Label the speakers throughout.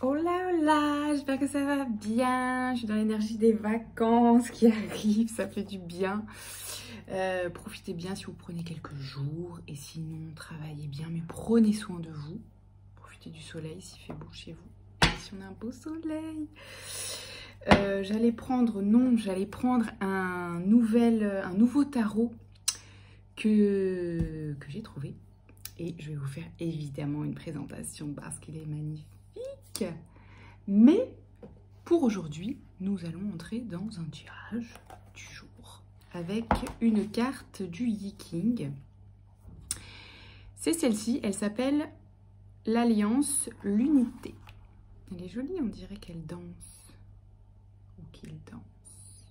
Speaker 1: Hola, hola, j'espère que ça va bien. Je suis dans l'énergie des vacances qui arrivent, ça fait du bien. Profitez bien si vous prenez quelques jours et sinon travaillez bien, mais prenez soin de vous. Profitez du soleil s'il fait beau chez vous. Et si on a un beau soleil. J'allais prendre un nouveau tarot que j'ai trouvé. Et je vais vous faire évidemment une présentation parce qu'il est magnifique. Mais pour aujourd'hui, nous allons entrer dans un tirage du jour avec une carte du Yi King. C'est celle-ci, elle s'appelle l'Alliance, l'Unité. Elle est jolie, on dirait qu'elle danse ou qu'il danse.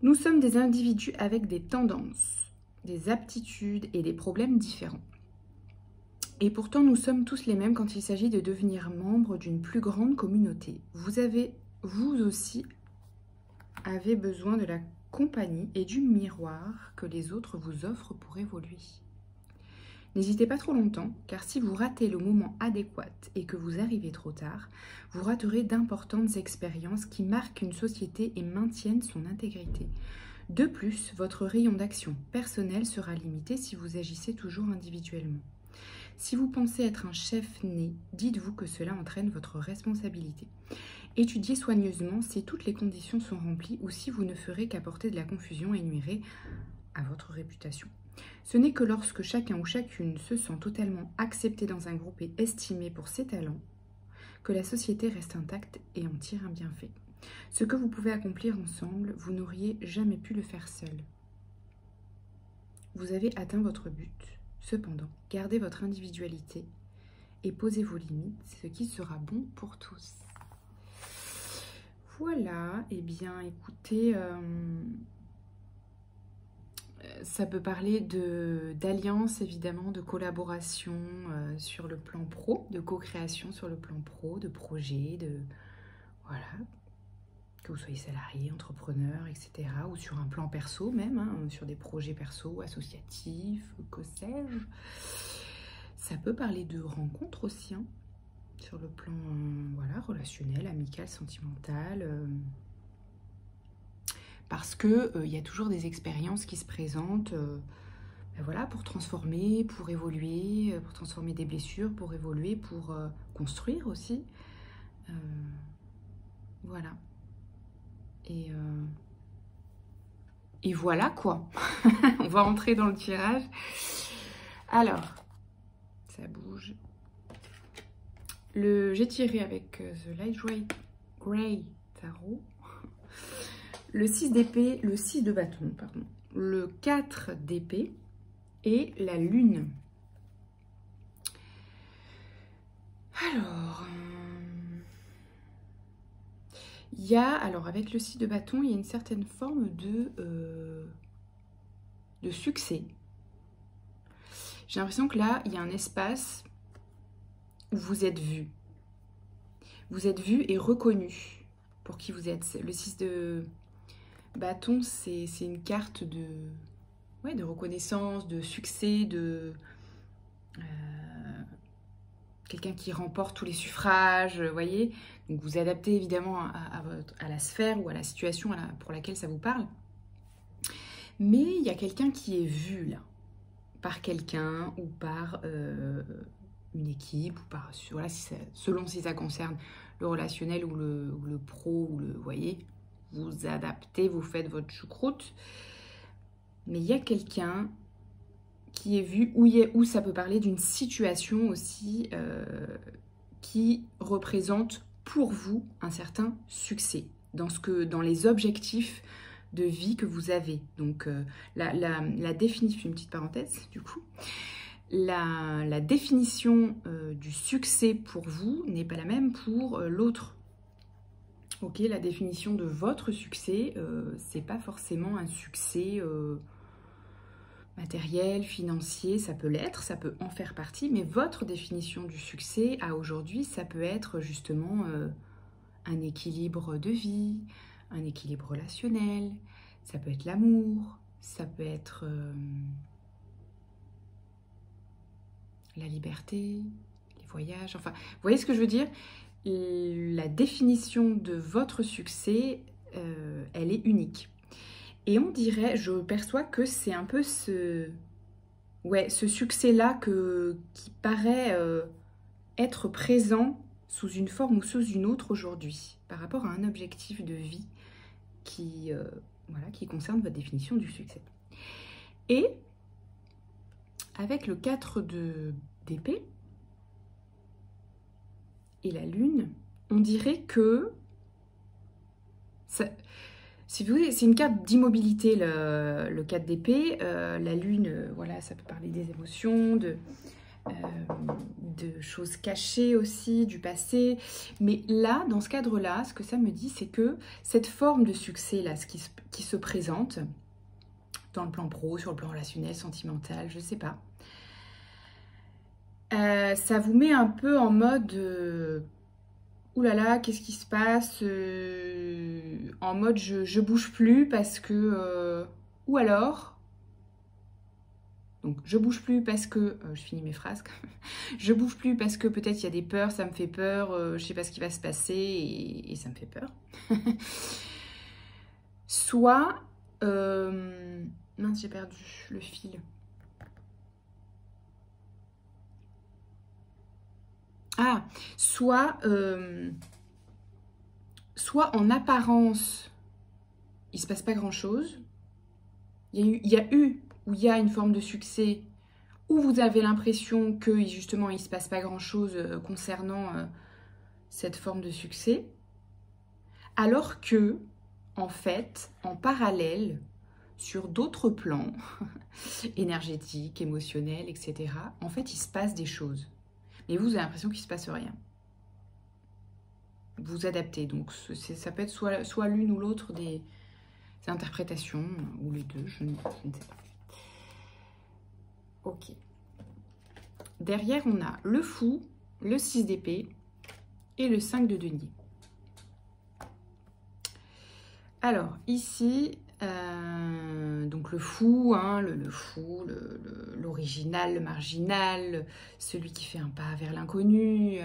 Speaker 1: Nous sommes des individus avec des tendances, des aptitudes et des problèmes différents. Et pourtant, nous sommes tous les mêmes quand il s'agit de devenir membre d'une plus grande communauté. Vous aussi avez besoin de la compagnie et du miroir que les autres vous offrent pour évoluer. N'hésitez pas trop longtemps, car si vous ratez le moment adéquat et que vous arrivez trop tard, vous raterez d'importantes expériences qui marquent une société et maintiennent son intégrité. De plus, votre rayon d'action personnel sera limité si vous agissez toujours individuellement. Si vous pensez être un chef né, dites-vous que cela entraîne votre responsabilité. Étudiez soigneusement si toutes les conditions sont remplies ou si vous ne ferez qu'apporter de la confusion et nuirez à votre réputation. Ce n'est que lorsque chacun ou chacune se sent totalement accepté dans un groupe et estimé pour ses talents que la société reste intacte et en tire un bienfait. Ce que vous pouvez accomplir ensemble, vous n'auriez jamais pu le faire seul. Vous avez atteint votre but. Cependant, gardez votre individualité et posez vos limites, ce qui sera bon pour tous. Voilà, et bien écoutez, ça peut parler d'alliance évidemment, de collaboration sur le plan pro, de co-création sur le plan pro, de projet, voilà, que vous soyez salarié, entrepreneur, etc. Ou sur un plan perso même, hein, sur des projets perso, associatifs, que sais-je. Ça peut parler de rencontres aussi, hein, sur le plan voilà, relationnel, amical, sentimental. Parce qu'il y a toujours des expériences qui se présentent ben voilà, pour transformer, pour évoluer, pour transformer des blessures, pour évoluer, pour construire aussi. Voilà. Et voilà quoi. On va entrer dans le tirage. Alors, ça bouge. J'ai tiré avec The Lightweight Grey Tarot. Le 6 d'épée, le 6 de bâton, pardon. Le 4 d'épée et la lune. Alors, il y a, alors avec le 6 de bâton, il y a une certaine forme de succès. J'ai l'impression que là, il y a un espace où vous êtes vu. Vous êtes vu et reconnu pour qui vous êtes. Le 6 de bâton, c'est une carte de reconnaissance, de succès, de quelqu'un qui remporte tous les suffrages, vous voyez. Donc vous adaptez évidemment à la sphère ou à la situation pour laquelle ça vous parle. Mais il y a quelqu'un qui est vu là, par quelqu'un ou par une équipe, ou par, voilà, selon si ça concerne le relationnel ou le pro, ou vous voyez, vous adaptez, vous faites votre choucroute. Mais il y a quelqu'un qui est vu, où ça peut parler d'une situation aussi qui représente pour vous un certain succès dans les objectifs de vie que vous avez. Donc la définition, une petite parenthèse du coup, la définition du succès pour vous n'est pas la même pour l'autre. Ok, la définition de votre succès, c'est pas forcément un succès matériel, financier, ça peut l'être, ça peut en faire partie, mais votre définition du succès à aujourd'hui, ça peut être justement un équilibre de vie, un équilibre relationnel, ça peut être l'amour, ça peut être la liberté, voyage, enfin, vous voyez ce que je veux dire? La définition de votre succès, elle est unique. Et on dirait, je perçois que c'est un peu ce succès-là qui paraît être présent sous une forme ou sous une autre aujourd'hui, par rapport à un objectif de vie qui concerne votre définition du succès. Et avec le 4 d'épée et la lune, on dirait que, si vous voulez, c'est une carte d'immobilité, le 4 d'épée. La lune, voilà, ça peut parler des émotions, de choses cachées aussi, du passé. Mais là, dans ce cadre-là, ce que ça me dit, c'est que cette forme de succès-là, qui se présente, dans le plan pro, sur le plan relationnel, sentimental, je sais pas, ça vous met un peu en mode ouh là là, qu'est-ce qui se passe, en mode je bouge plus parce que ou alors, donc je bouge plus parce que je finis mes phrases, je bouge plus parce que peut-être il y a des peurs, ça me fait peur, je sais pas ce qui va se passer et ça me fait peur. Soit mince, j'ai perdu le fil. Ah, soit en apparence, il se passe pas grand-chose. Il y a une forme de succès où vous avez l'impression que justement il se passe pas grand-chose concernant cette forme de succès, alors que en fait, en parallèle, sur d'autres plans énergétiques, émotionnels, etc., en fait, il se passe des choses. Mais vous avez l'impression qu'il ne se passe rien. Vous adaptez. Donc, ça peut être soit l'une ou l'autre des interprétations, ou les deux, je ne sais pas. Ok. Derrière, on a le fou, le 6 d'épée et le 5 de denier. Alors, ici, donc le fou, hein, le fou, l'original, le marginal, celui qui fait un pas vers l'inconnu,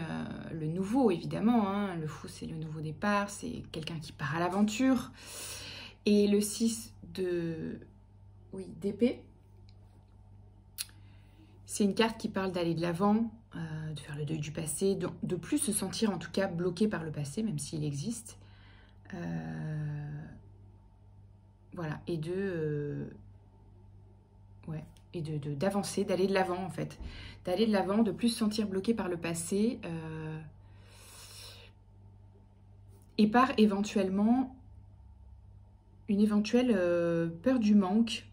Speaker 1: le nouveau évidemment, hein, le fou c'est le nouveau départ, c'est quelqu'un qui part à l'aventure. Et le 6 d'épée, c'est une carte qui parle d'aller de l'avant, de faire le deuil du passé, de plus se sentir en tout cas bloqué par le passé, même s'il existe. Voilà, et d'avancer, d'aller de l'avant en fait. D'aller de l'avant, de plus se sentir bloqué par le passé et par éventuellement une éventuelle peur du manque.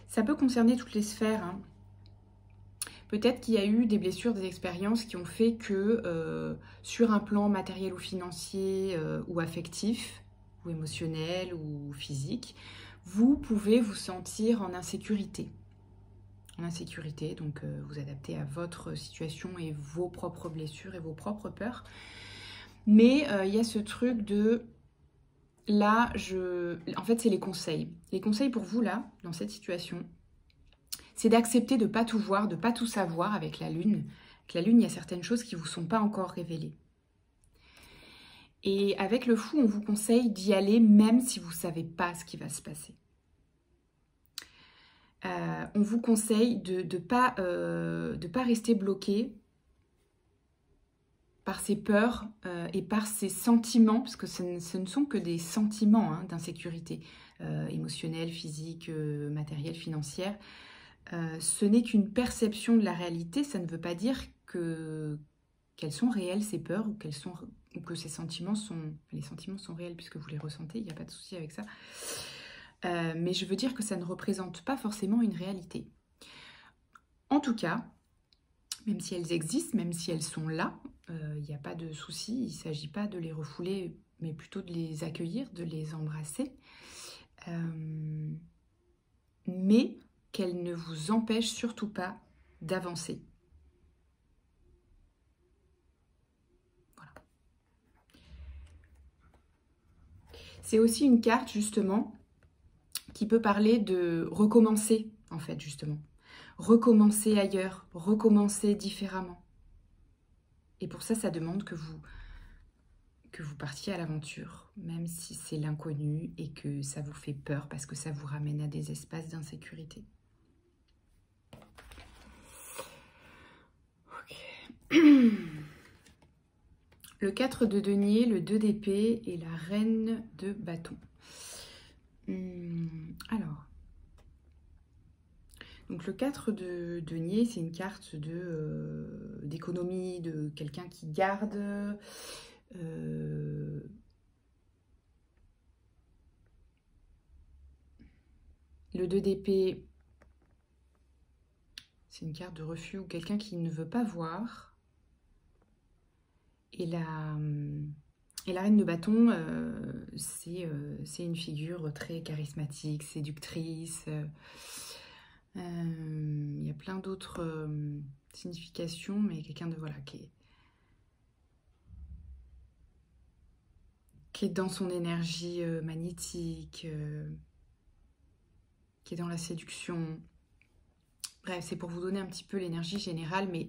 Speaker 1: Ça peut concerner toutes les sphères, hein. Peut-être qu'il y a eu des blessures, des expériences qui ont fait que sur un plan matériel ou financier ou affectif, ou émotionnel ou physique, vous pouvez vous sentir en insécurité. En insécurité, donc vous adaptez à votre situation et vos propres blessures et vos propres peurs. Mais il y a ce truc de... Là, en fait, c'est les conseils. Les conseils pour vous, là, dans cette situation, c'est d'accepter de ne pas tout voir, de ne pas tout savoir avec la Lune. Avec la Lune, il y a certaines choses qui ne vous sont pas encore révélées. Et avec le fou, on vous conseille d'y aller même si vous ne savez pas ce qui va se passer. On vous conseille de ne pas rester bloqué par ces peurs et par ces sentiments, parce que ce ne sont que des sentiments hein, d'insécurité émotionnelle, physique, matérielle, financière. Ce n'est qu'une perception de la réalité, ça ne veut pas dire qu'elles sont réelles ces peurs ou que ces sentiments sont... Les sentiments sont réels puisque vous les ressentez, il n'y a pas de souci avec ça. Mais je veux dire que ça ne représente pas forcément une réalité. En tout cas, même si elles existent, même si elles sont là, il n'y a pas de souci, il ne s'agit pas de les refouler, mais plutôt de les accueillir, de les embrasser. Mais qu'elles ne vous empêchent surtout pas d'avancer. Voilà. C'est aussi une carte, justement, qui peut parler de recommencer, en fait, justement. Recommencer ailleurs, recommencer différemment. Et pour ça, ça demande que vous partiez à l'aventure, même si c'est l'inconnu et que ça vous fait peur parce que ça vous ramène à des espaces d'insécurité. Ok. Le 4 de denier, le 2 d'épée et la reine de bâton. Alors, donc le 4 de denier, c'est une carte d'économie, de quelqu'un qui garde. Le 2 d'épée, c'est une carte de refus ou quelqu'un qui ne veut pas voir. Et la reine de bâton, c'est une figure très charismatique, séductrice. Il y a plein d'autres significations, mais quelqu'un de voilà qui est dans son énergie magnétique, qui est dans la séduction. Bref, c'est pour vous donner un petit peu l'énergie générale, mais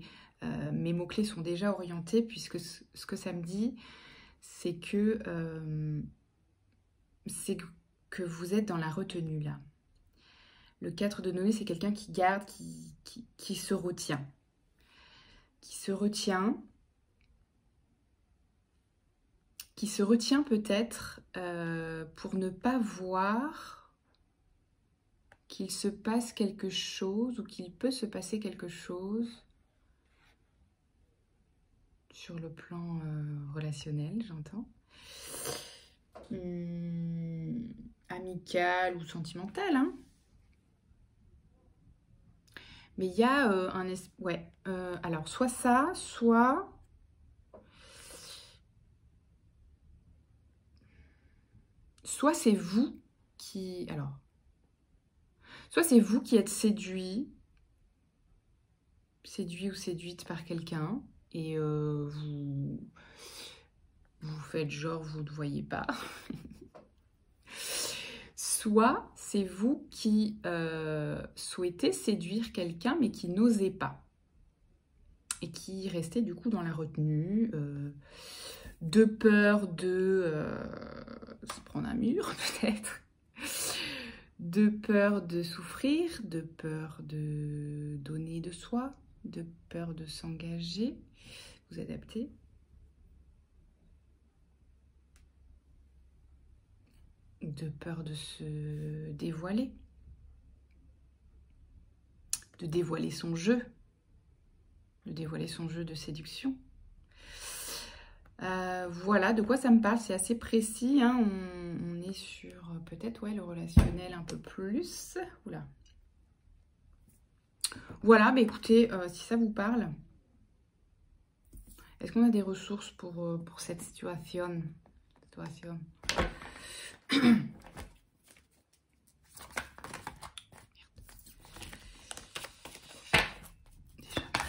Speaker 1: mes mots-clés sont déjà orientés, puisque ce que ça me dit, c'est que vous êtes dans la retenue, là. Le 4 de denier, c'est quelqu'un qui garde, qui se retient. Qui se retient peut-être pour ne pas voir qu'il se passe quelque chose ou qu'il peut se passer quelque chose sur le plan relationnel, j'entends. Amical ou sentimental, hein. Mais il y a alors, soit ça, soit... Soit c'est vous qui... Alors... Soit c'est vous qui êtes séduit ou séduite par quelqu'un, et vous faites genre vous ne voyez pas. Soit c'est vous qui souhaitez séduire quelqu'un mais qui n'osez pas. Et qui restait du coup dans la retenue, de peur de se prendre un mur peut-être, de peur de souffrir, de peur de donner de soi, de peur de s'engager, vous adaptez. De peur de se dévoiler, de dévoiler son jeu, de séduction. Voilà de quoi ça me parle, c'est assez précis, hein. On est sur peut-être le relationnel un peu plus. Oula. Voilà, bah écoutez, si ça vous parle, est-ce qu'on a des ressources pour cette situation? Déjà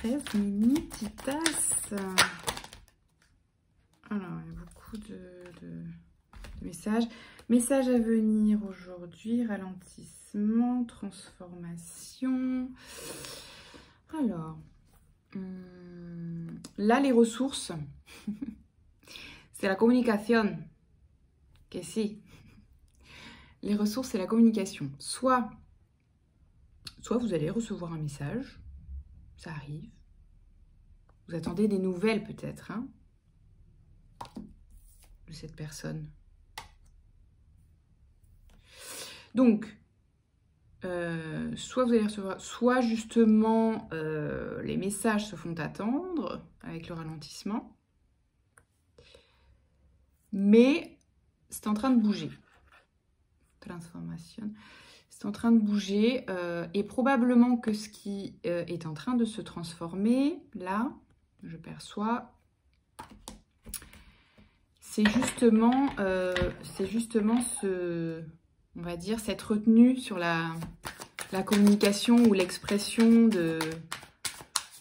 Speaker 1: 13 minutitas. Alors, il y a beaucoup de messages. Messages à venir aujourd'hui, ralentissement, transformation. Alors, là, les ressources, c'est la communication. Que si. Les ressources, c'est la communication. Soit vous allez recevoir un message, ça arrive. Vous attendez des nouvelles peut-être, hein, de cette personne. Donc, soit vous allez recevoir, soit justement les messages se font attendre avec le ralentissement, mais c'est en train de bouger. Transformation, c'est en train de bouger et probablement que ce qui est en train de se transformer, là, je perçois, c'est justement on va dire, cette retenue sur la communication ou l'expression de,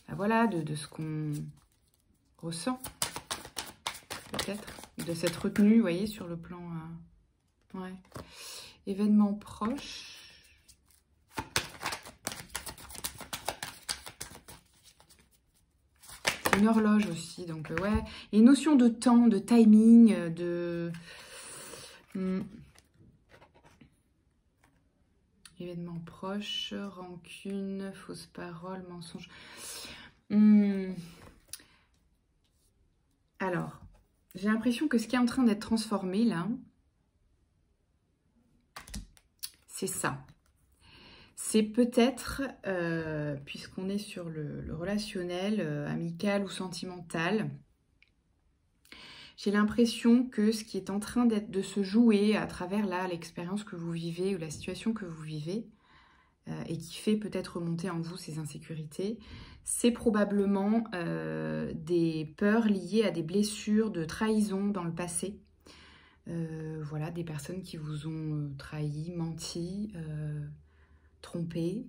Speaker 1: voilà, de ce qu'on ressent, peut-être, de cette retenue, vous voyez, sur le plan, ouais. Événement proche. une horloge aussi. Donc, ouais. Et une notion de temps, de timing, événements proches, rancune, fausse parole, mensonge. Alors, j'ai l'impression que ce qui est en train d'être transformé, là, c'est ça. C'est peut-être, puisqu'on est sur le relationnel, amical ou sentimental, j'ai l'impression que ce qui est en train de se jouer à travers là l'expérience que vous vivez ou la situation que vous vivez, et qui fait peut-être remonter en vous ces insécurités, c'est probablement des peurs liées à des blessures de trahison dans le passé. Voilà, des personnes qui vous ont trahi, menti, trompé,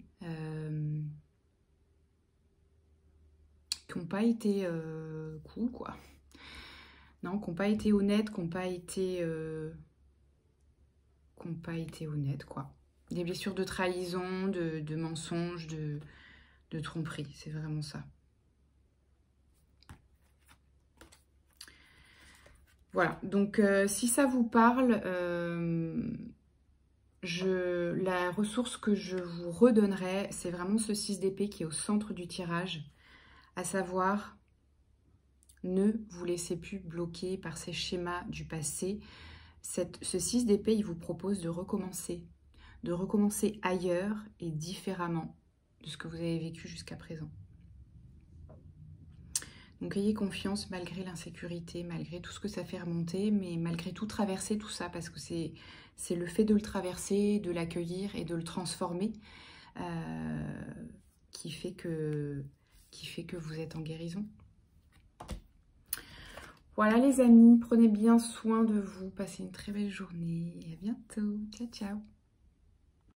Speaker 1: qui n'ont pas été cool, quoi. Non, qui n'ont pas été honnêtes, qui n'ont pas été honnêtes, quoi. Des blessures de trahison, de mensonges, de tromperie, c'est vraiment ça. Voilà, donc si ça vous parle, la ressource que je vous redonnerai, c'est vraiment ce 6 d'épée qui est au centre du tirage, à savoir, ne vous laissez plus bloquer par ces schémas du passé. Ce 6 d'épée, il vous propose de recommencer ailleurs et différemment de ce que vous avez vécu jusqu'à présent. Donc ayez confiance malgré l'insécurité, malgré tout ce que ça fait remonter, mais malgré tout traverser tout ça, parce que c'est le fait de le traverser, de l'accueillir et de le transformer qui fait que vous êtes en guérison. Voilà les amis, prenez bien soin de vous, passez une très belle journée et à bientôt. Ciao, ciao.